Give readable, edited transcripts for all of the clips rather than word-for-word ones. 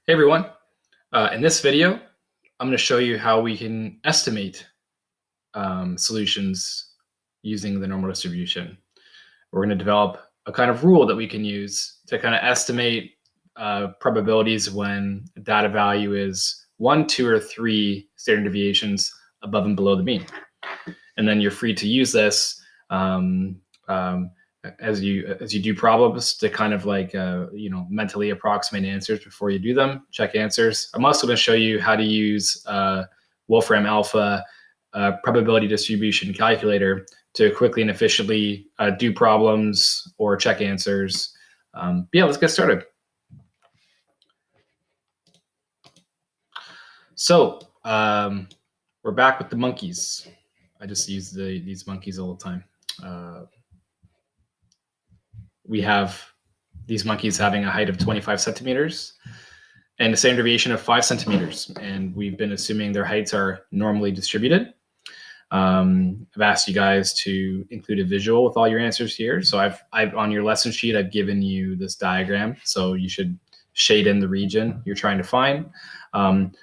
Hey everyone, in this video, I'm going to show you how we can estimate solutions using the normal distribution. We're going to develop a kind of rule that we can use to kind of estimate probabilities when a data value is 1, 2, or 3 standard deviations above and below the mean. And then you're free to use this as you do problems to kind of like mentally approximate answers before you do them, check answers. I'm also going to show you how to use Wolfram Alpha probability distribution calculator to quickly and efficiently do problems or check answers. Yeah, let's get started. So we're back with the monkeys. I just use these monkeys all the time. We have these monkeys having a height of 25 centimeters and a standard deviation of 5 centimeters. And we've been assuming their heights are normally distributed. I've asked you guys to include a visual with all your answers here. So I've on your lesson sheet, I've given you this diagram. So you should shade in the region you're trying to find.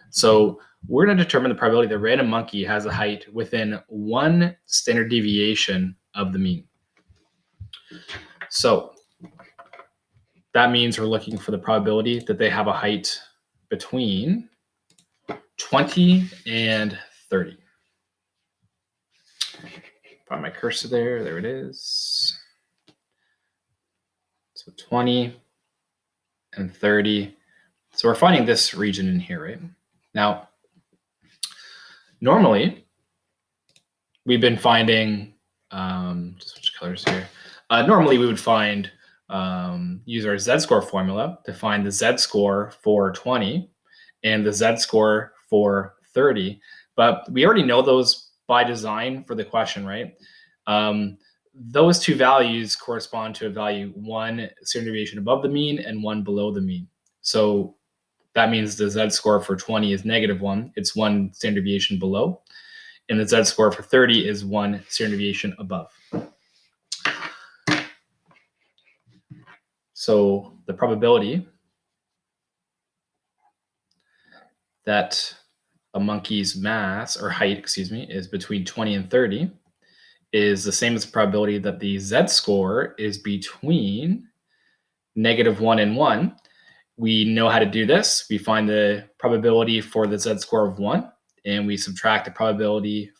So we're going to determine the probability that a random monkey has a height within 1 standard deviation of the mean. So that means we're looking for the probability that they have a height between 20 and 30. Find my cursor there it is. So 20 and 30. So we're finding this region in here, right? Now, normally, we've been finding, just switch colors here. Normally, we would find, use our z-score formula to find the z-score for 20 and the z-score for 30. But we already know those by design for the question, right? Those two values correspond to a value 1 standard deviation above the mean and 1 below the mean. So that means the z-score for 20 is -1. It's 1 standard deviation below. And the z-score for 30 is 1 standard deviation above. So the probability that a monkey's mass or height, is between 20 and 30 is the same as the probability that the z-score is between -1 and 1. We know how to do this. We find the probability for the z-score of 1, and we subtract the probability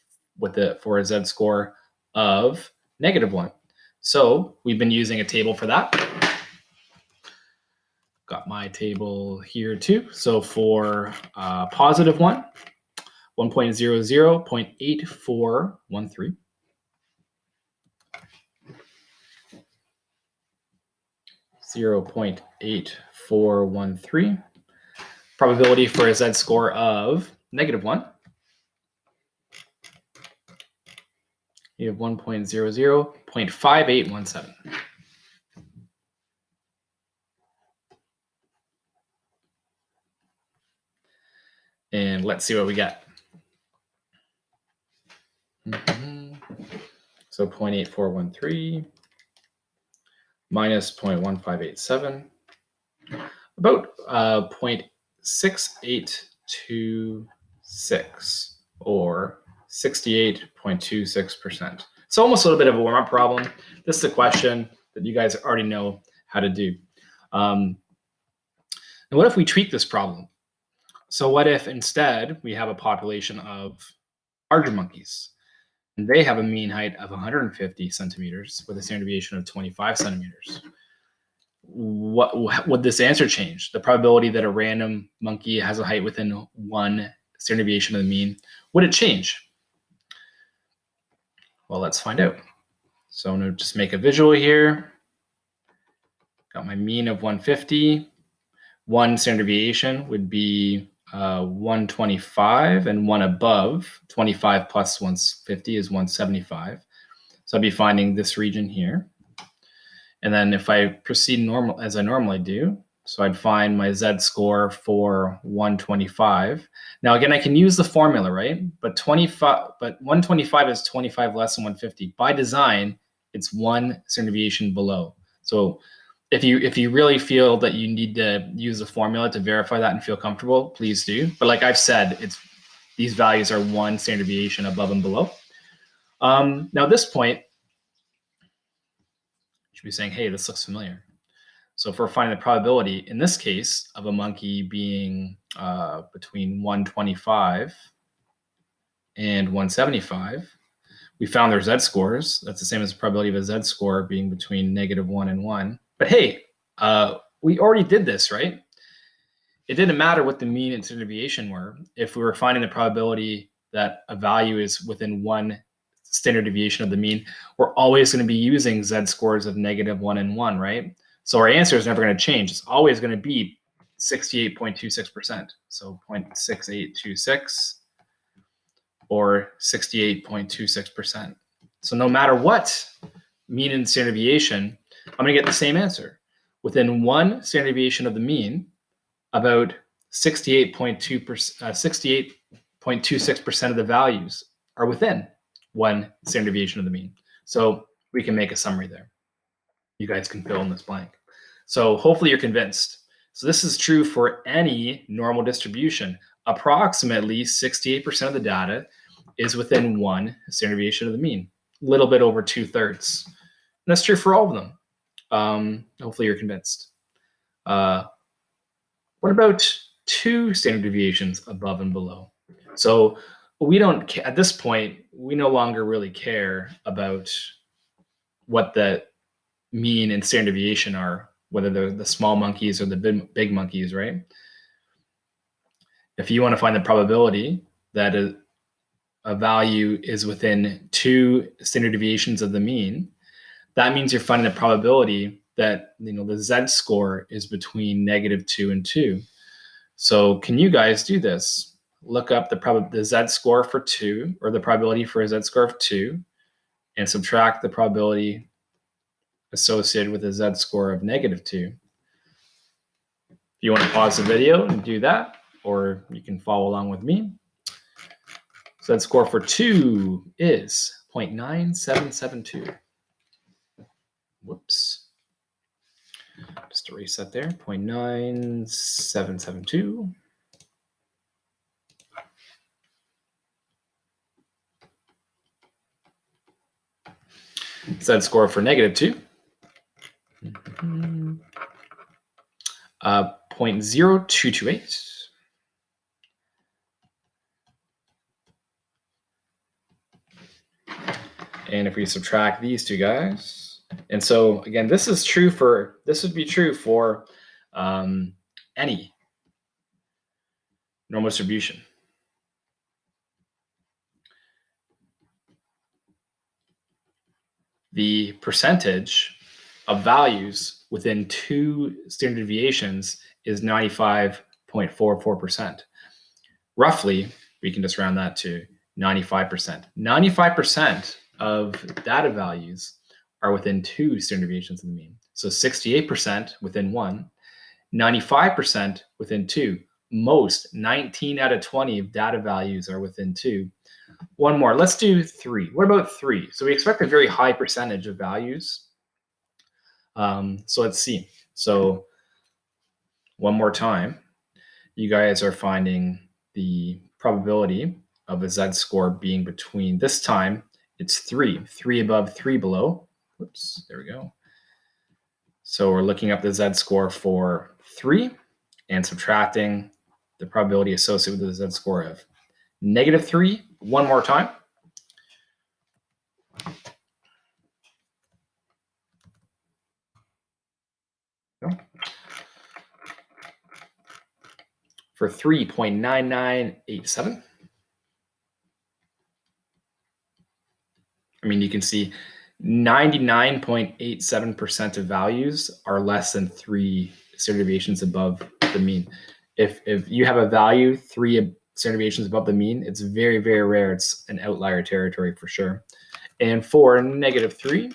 for a z-score of -1. So we've been using a table for that. Got my table here too. So for positive 1, 1.00, 0.8413. 0.8413. Probability for a z-score of -1. You have 1.00, 0.5817. And let's see what we get. So 0.8413 minus 0.1587, about 0.6826 or 68.26%. So almost a little bit of a warm-up problem. This is a question that you guys already know how to do. And what if we tweak this problem? So what if instead we have a population of larger monkeys and they have a mean height of 150 centimeters with a standard deviation of 25 centimeters? What would this answer change? The probability that a random monkey has a height within 1 standard deviation of the mean, would it change? Well, let's find out. So I'm going to just make a visual here. Got my mean of 150. 1 standard deviation would be 125, and 1 above 25 plus 150 is 175. So I'll be finding this region here. And then if I proceed as I normally do, so I'd find my z-score for 125. Now again, I can use the formula, right? But 125 is 25 less than 150. By design, it's 1 standard deviation below. So If you really feel that you need to use a formula to verify that and feel comfortable, please do. But like I've said, these values are one standard deviation above and below. Now at this point, you should be saying, hey, this looks familiar. So if we're finding the probability, in this case, of a monkey being between 125 and 175, we found their z-scores. That's the same as the probability of a z-score being between -1 and 1. But hey, we already did this, right? It didn't matter what the mean and standard deviation were. If we were finding the probability that a value is within one standard deviation of the mean, we're always going to be using z-scores of -1 and 1, right? So our answer is never going to change. It's always going to be 68.26%. So 0.6826 or 68.26%. So no matter what mean and standard deviation, I'm going to get the same answer. Within one standard deviation of the mean, about 68.26% of the values are within one standard deviation of the mean. So we can make a summary there. You guys can fill in this blank. So hopefully you're convinced. So this is true for any normal distribution. Approximately 68% of the data is within one standard deviation of the mean, a little bit over 2/3. And that's true for all of them. Hopefully you're convinced. What about two standard deviations above and below? So we don't, at this point, we no longer really care about what the mean and standard deviation are, whether they're the small monkeys or the big monkeys, right? If you want to find the probability that a value is within two standard deviations of the mean, that means you're finding the probability that the z-score is between -2 and 2. So can you guys do this? Look up the z-score for 2, or the probability for a z-score of 2, and subtract the probability associated with a z-score of -2. If you want to pause the video and do that, or you can follow along with me. Z-score for 2 is 0.9772. Whoops. Just erase that there, 0.9772. Z-score for -2. 0.0228. And if we subtract these two guys, and so again, this would be true for any normal distribution. The percentage of values within two standard deviations is 95.44%. Roughly, we can just round that to 95%. 95% of data values are within two standard deviations of the mean. So 68% within one, 95% within two. Most, 19 out of 20 of data values are within two. One more, let's do 3. What about 3? So we expect a very high percentage of values. So let's see. So one more time, you guys are finding the probability of a z-score being between, this time it's 3 above, 3 below. Whoops, there we go. So we're looking up the z-score for 3 and subtracting the probability associated with the z-score of -3. One more time. For 3.9987. I mean, you can see 99.87% of values are less than 3 standard deviations above the mean. If you have a value 3 standard deviations above the mean, it's very, very rare. It's an outlier territory for sure. And for -3,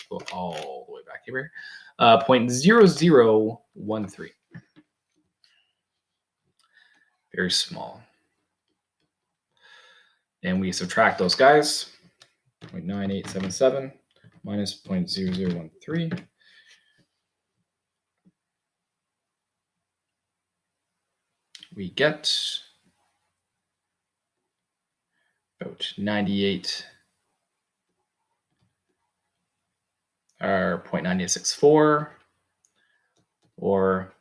go all the way back here, 0.0013. Very small. And we subtract those guys, 0.9877 minus 0.0013. we get about 98 or 0.9864 or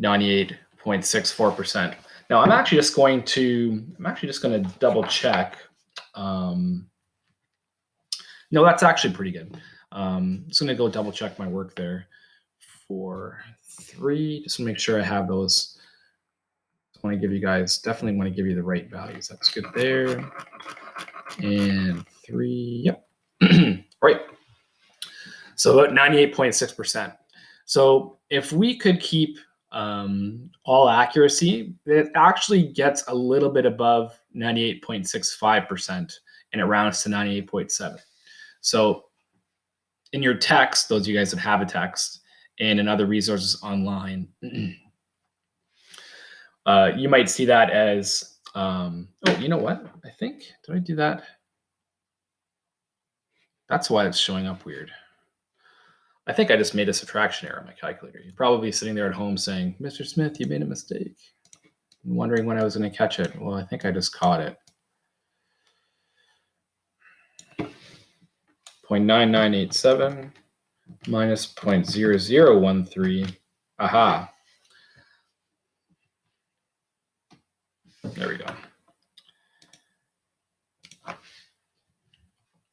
98.64%. Now I'm actually just going to double check. No, that's actually pretty good. I'm just going to go double check my work there for 3, just to make sure I have those. I want to give you guys, definitely want to give you the right values. That's good there. And 3, yep. Right. So about 98.6%. So if we could keep all accuracy, it actually gets a little bit above 98.65% and it rounds to 98.7. So in your text, those of you guys that have a text and in other resources online, you might see that as, oh, you know what? I think, did I do that? That's why it's showing up weird. I think I just made a subtraction error on my calculator. You're probably sitting there at home saying, Mr. Smith, you made a mistake. I'm wondering when I was going to catch it. Well, I think I just caught it. 0.9987 minus 0.0013. Aha. There we go.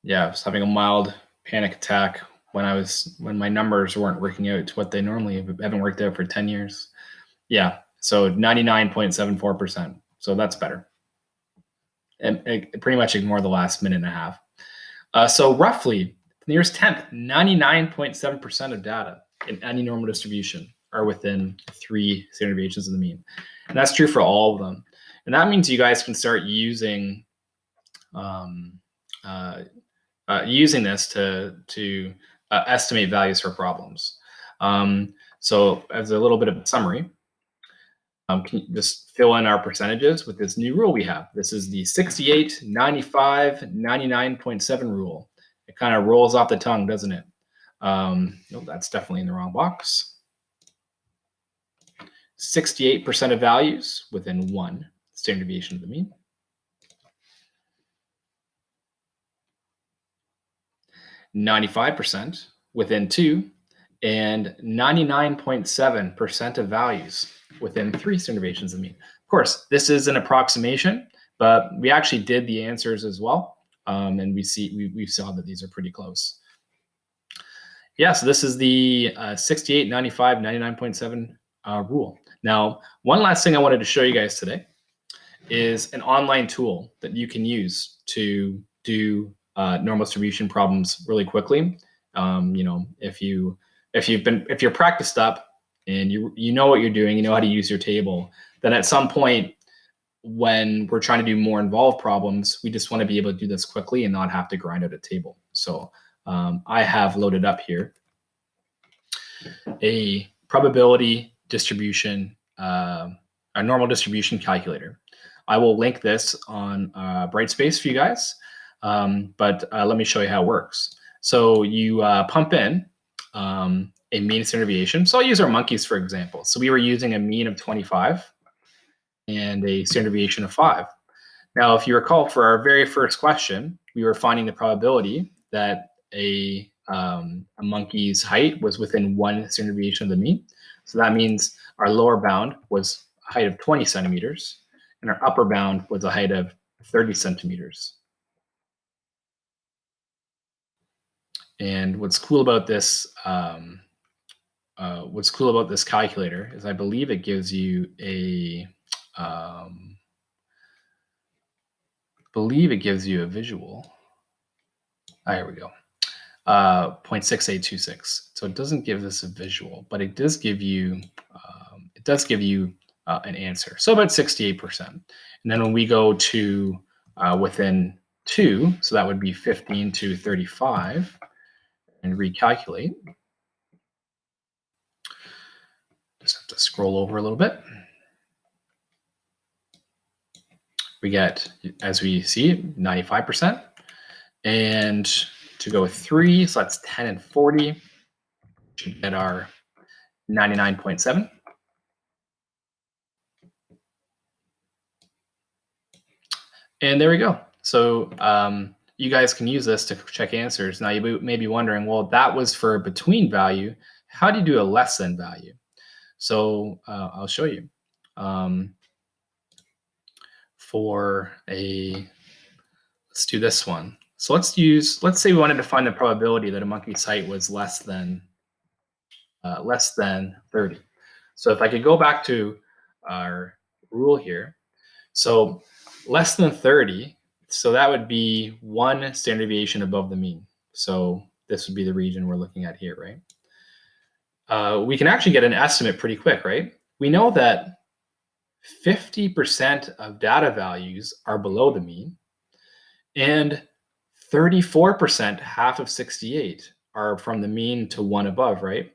Yeah, I was having a mild panic attack when my numbers weren't working out to what they normally haven't worked out for 10 years. Yeah, so 99.74%. So that's better. And pretty much ignore the last minute and a half. So roughly, the nearest tenth, 99.7% of data in any normal distribution are within 3 standard deviations of the mean. And that's true for all of them. And that means you guys can start using this to estimate values for problems. So as a little bit of a summary, can you just fill in our percentages with this new rule we have. This is the 68, 95, 99.7 rule. It kind of rolls off the tongue, doesn't it? No, that's definitely in the wrong box. 68% of values within 1 standard deviation of the mean. 95% within 2, and 99.7% of values within 3 standard deviations of the mean. Of course, this is an approximation, but we actually did the answers as well, and we saw that these are pretty close. Yeah, so this is the 68, 95, 99.7 rule. Now, one last thing I wanted to show you guys today is an online tool that you can use to do normal distribution problems really quickly. If you're practiced up and you know what you're doing, you know how to use your table, then at some point when we're trying to do more involved problems, we just want to be able to do this quickly and not have to grind out a table. So I have loaded up here a probability distribution, a normal distribution calculator. I will link this on Brightspace for you guys, but let me show you how it works. So you pump in a mean standard deviation. So I'll use our monkeys, for example. So we were using a mean of 25 and a standard deviation of 5. Now, if you recall, for our very first question, we were finding the probability that a monkey's height was within 1 standard deviation of the mean. So that means our lower bound was a height of 20 centimeters, and our upper bound was a height of 30 centimeters. And what's cool about this calculator is I believe it gives you a visual. Here we go. 0.6826. So it doesn't give us a visual, but it does give you an answer. So about 68%. And then when we go to within 2, so that would be 15 to 35, and recalculate. Just have to scroll over a little bit. We get, as we see, 95%. And to go with 3, so that's 10 and 40, we should get our 99.7. And there we go. So you guys can use this to check answers. Now you may be wondering, well, that was for a between value. How do you do a less than value? So I'll show you. Let's do this one. So let's say we wanted to find the probability that a monkey's height was less than 30. So if I could go back to our rule here, so less than 30, so that would be one standard deviation above the mean. So this would be the region we're looking at here, right? We can actually get an estimate pretty quick, right? We know that 50% of data values are below the mean, and 34%, half of 68, are from the mean to one above, right?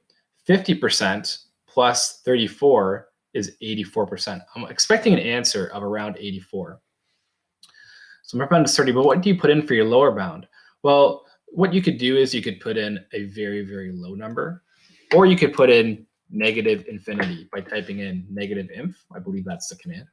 50% plus 34 is 84%. I'm expecting an answer of around 84. So my bound is 30, but what do you put in for your lower bound? Well, what you could do is you could put in a very, very low number, or you could put in negative infinity by typing in negative inf. I believe that's the command.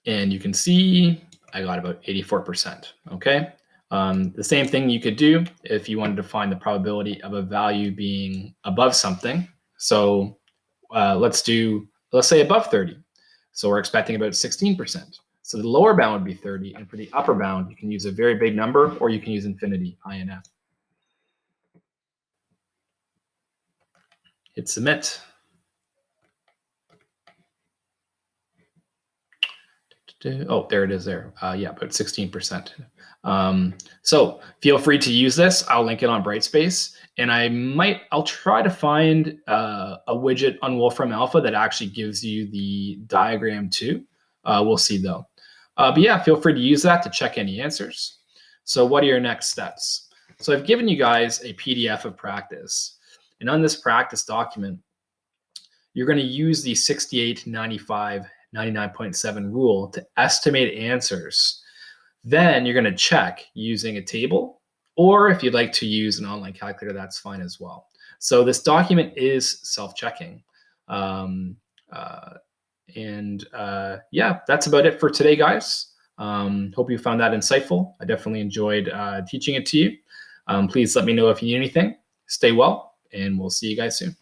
And you can see I got about 84%, okay? The same thing you could do if you wanted to find the probability of a value being above something. So let's say above 30. So we're expecting about 16%. So the lower bound would be 30, and for the upper bound, you can use a very big number, or you can use infinity, INF. Hit submit. Oh, there it is there. Yeah, about 16%. So feel free to use this. I'll link it on Brightspace, and I'll try to find a widget on Wolfram Alpha that actually gives you the diagram too. We'll see though. But yeah, feel free to use that to check any answers. So what are your next steps? So I've given you guys a PDF of practice, and on this practice document, you're going to use the 68, 95, 99.7 rule to estimate answers. Then you're going to check using a table, or if you'd like to use an online calculator, that's fine as well. So this document is self-checking. Yeah, that's about it for today, guys. Hope you found that insightful. I definitely enjoyed teaching it to you. Please let me know if you need anything. Stay well, and we'll see you guys soon.